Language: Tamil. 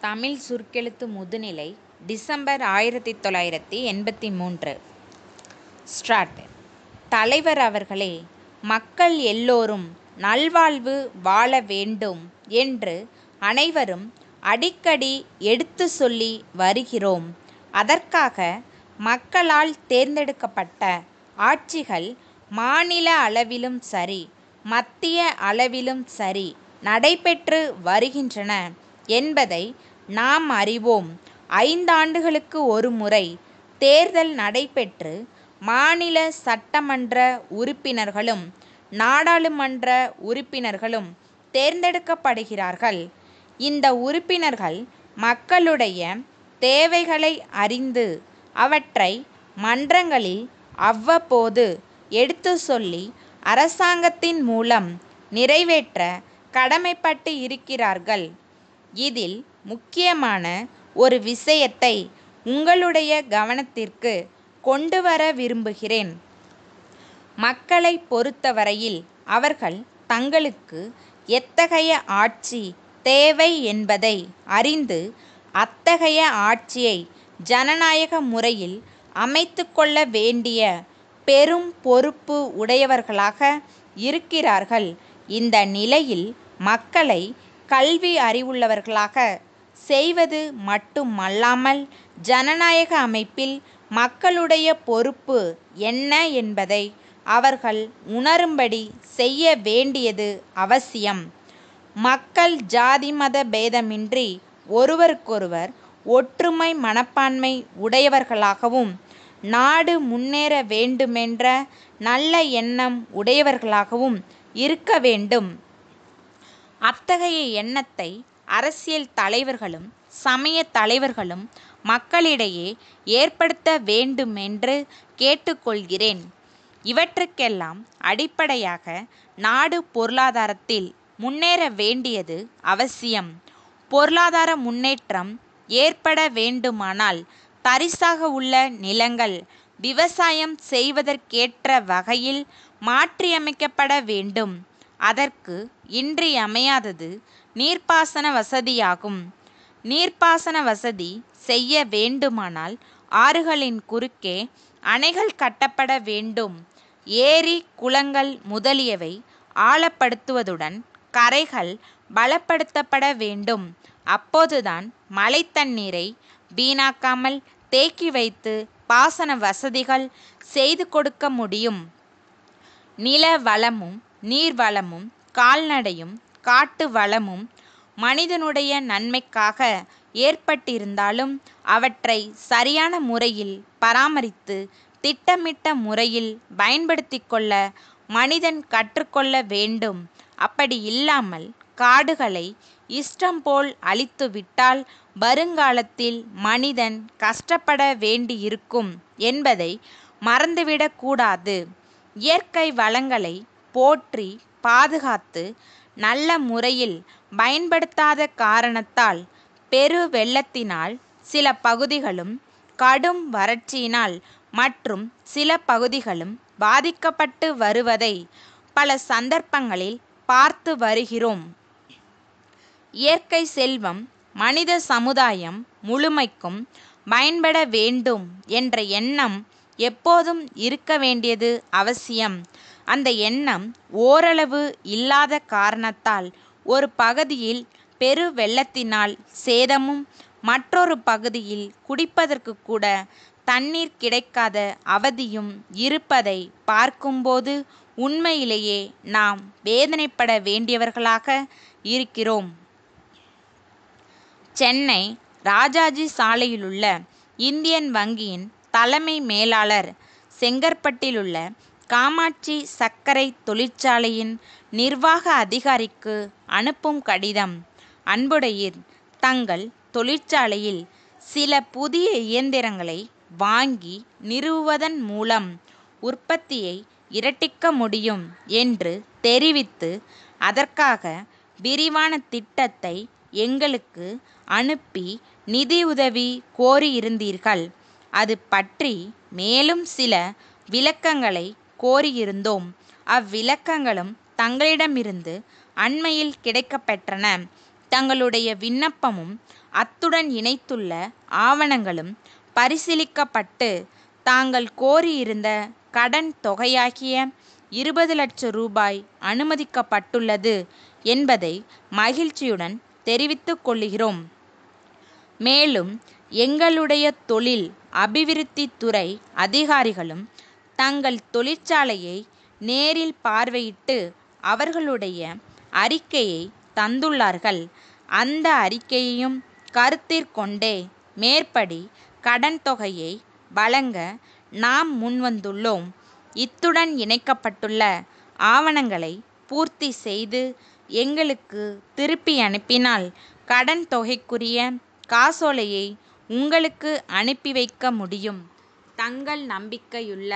தமிழ் சுருக்கெழுத்து முதுநிலை டிசம்பர் 1983. ஸ்டார்ட். தலைவர் அவர்களே, மக்கள் எல்லோரும் நல்வாழ்வு வாழ வேண்டும் என்று அனைவரும் அடிக்கடி எடுத்து சொல்லி வருகிறோம். அதற்காக மக்களால் தேர்ந்தெடுக்கப்பட்ட ஆட்சிகள் மாநில அளவிலும் சரி, மத்திய அளவிலும் சரி நடைபெற்று வருகின்றன என்பதை நாம் அறிவோம். 5 ஆண்டுகளுக்கு ஒரு முறை தேர்தல் நடைபெற்று மாநில சட்டமன்ற உறுப்பினர்களும் நாடாளுமன்ற உறுப்பினர்களும் தேர்ந்தெடுக்கப்படுகிறார்கள். இந்த உறுப்பினர்கள் மக்களுடைய தேவைகளை அறிந்து அவற்றை மன்றங்களில் அவ்வப்போது எடுத்து சொல்லி அரசாங்கத்தின் மூலம் நிறைவேற்ற கடமைப்பட்டு இருக்கிறார்கள். இதில் முக்கியமான ஒரு விஷயத்தை உங்களுடைய கவனத்திற்கு கொண்டு வர விரும்புகிறேன். மக்களை பொறுத்தவரையில் அவர்கள் தங்களுக்கு எத்தகைய ஆட்சி தேவை என்பதை அறிந்து அத்தகைய ஆட்சியை ஜனநாயக முறையில் அமைத்து கொள்ள வேண்டிய பெரும் பொறுப்பு உடையவர்களாக இருக்கிறார்கள். இந்த நிலையில் மக்களை கல்வி அறிவுள்ளவர்களாக செய்வது மட்டுமல்லாமல் ஜனநாயக அமைப்பில் மக்களுடைய பொறுப்பு என்ன என்பதை அவர்கள் உணரும்படி செய்ய வேண்டியது அவசியம். மக்கள் ஜாதி மத பேதமின்றி ஒருவருக்கொருவர் ஒற்றுமை மனப்பான்மை உடையவர்களாகவும் நாடு முன்னேற வேண்டுமென்ற நல்ல எண்ணம் உடையவர்களாகவும் இருக்க வேண்டும். அத்தகைய எண்ணத்தை அரசியல் தலைவர்களும் சமய தலைவர்களும் மக்களிடையே ஏற்படுத்த வேண்டுமென்று கேட்டுக்கொள்கிறேன். இவற்றுக்கெல்லாம் அடிப்படையாக நாடு பொருளாதாரத்தில் முன்னேற வேண்டியது அவசியம். பொருளாதார முன்னேற்றம் ஏற்பட வேண்டுமானால் தரிசாக உள்ள நிலங்கள் விவசாயம் செய்வதற்கேற்ற வகையில் மாற்றியமைக்கப்பட வேண்டும். அதற்கு இன்றியமையாதது நீர்ப்பாசன வசதியாகும். நீர்ப்பாசன வசதி செய்ய வேண்டுமானால் ஆறுகளின் குறுக்கே அணைகள் கட்டப்பட வேண்டும். ஏரி குளங்கள் முதலியவை ஆழப்படுத்துவதுடன் கரைகள் பலப்படுத்தப்பட வேண்டும். அப்போதுதான் மழை தண்ணீரை வீணாக்காமல் தேக்கி வைத்து பாசன வசதிகள் செய்து கொடுக்க முடியும். நில வளமும் நீர் வளமும் கால்நடையும் காட்டு வளமும் மனிதனுடைய நன்மைக்காக ஏற்பட்டிருந்தாலும் அவற்றை சரியான முறையில் பராமரித்து திட்டமிட்ட முறையில் பயன்படுத்தி கொள்ள மனிதன் கற்றுக்கொள்ள வேண்டும். அப்படி இல்லாமல் காடுகளை இஷ்டம் போல் அழித்துவிட்டால் வருங்காலத்தில் மனிதன் கஷ்டப்பட வேண்டியிருக்கும் என்பதை மறந்துவிடக்கூடாது. இயற்கை வளங்களை போற்றி பாதுகாத்து நல்ல முறையில் பயன்படுத்தாத காரணத்தால் பெரு வெள்ளத்தினால் சில பகுதிகளும் கடும் வறட்சியினால் மற்றும் சில பகுதிகளும் பாதிக்கப்பட்டு வருவதை பல சந்தர்ப்பங்களில் பார்த்து வருகிறோம். இயற்கை செல்வம் மனித சமுதாயம் முழுமைக்கும் பயன்பட வேண்டும் என்ற எண்ணம் எப்போதும் இருக்க வேண்டியது அவசியம். அந்த எண்ணம் ஓரளவு இல்லாத காரணத்தால் ஒரு பகுதியில் பெரு வெள்ளத்தினால் சேதமும் மற்றொரு பகுதியில் குடிப்பதற்கு கூட தண்ணீர் கிடைக்காத அவதியும் இருப்பதை பார்க்கும்போது உண்மையிலேயே நாம் வேதனைப்பட வேண்டியவர்களாக இருக்கிறோம். சென்னை ராஜாஜி சாலையிலுள்ள இந்தியன் வங்கியின் தலைமை மேலாளர் செங்கற்பட்டிலுள்ள காமாட்சி சர்க்கரை தொழிற்சாலையின் நிர்வாக அதிகாரிக்கு அனுப்பும் கடிதம். அன்புடையீர், தங்கள் தொழிற்சாலையில் சில புதிய இயந்திரங்களை வாங்கி நிறுவுவதன் மூலம் உற்பத்தியை இரட்டிக்க முடியும் என்று தெரிவித்து அதற்காக விரிவான திட்டத்தை எங்களுக்கு அனுப்பி நிதியுதவி கோரியிருந்தீர்கள். அது பற்றி மேலும் சில விளக்கங்களை கோரியிருந்தோம். அவ்விளக்கங்களும் தங்களிடமிருந்து அண்மையில் கிடைக்கப்பெற்றன. தங்களுடைய விண்ணப்பமும் அத்துடன் இணைத்துள்ள ஆவணங்களும் பரிசீலிக்கப்பட்டு தாங்கள் கோரியிருந்த கடன் தொகையாகிய 20 லட்சம் ரூபாய் அனுமதிக்கப்பட்டுள்ளது என்பதை மகிழ்ச்சியுடன் தெரிவித்துக் கொள்கிறோம். மேலும் எங்களுடைய தொழில் அபிவிருத்தி துறை அதிகாரிகளும் தங்கள் தொழிற்சாலையை நேரில் பார்வையிட்டு அவர்களுடைய அறிக்கையை தந்துள்ளார்கள். அந்த அறிக்கையையும் கருத்திற்கொண்டே மேற்படி கடன் தொகையை வழங்க நாம் முன்வந்துள்ளோம். இத்துடன் இணைக்கப்பட்டுள்ள ஆவணங்களை பூர்த்தி செய்து எங்களுக்கு திருப்பி அனுப்பினால் கடன் தொகைக்குரிய காசோலையை உங்களுக்கு அனுப்பி வைக்க முடியும். தங்கள் நம்பிக்கையுள்ள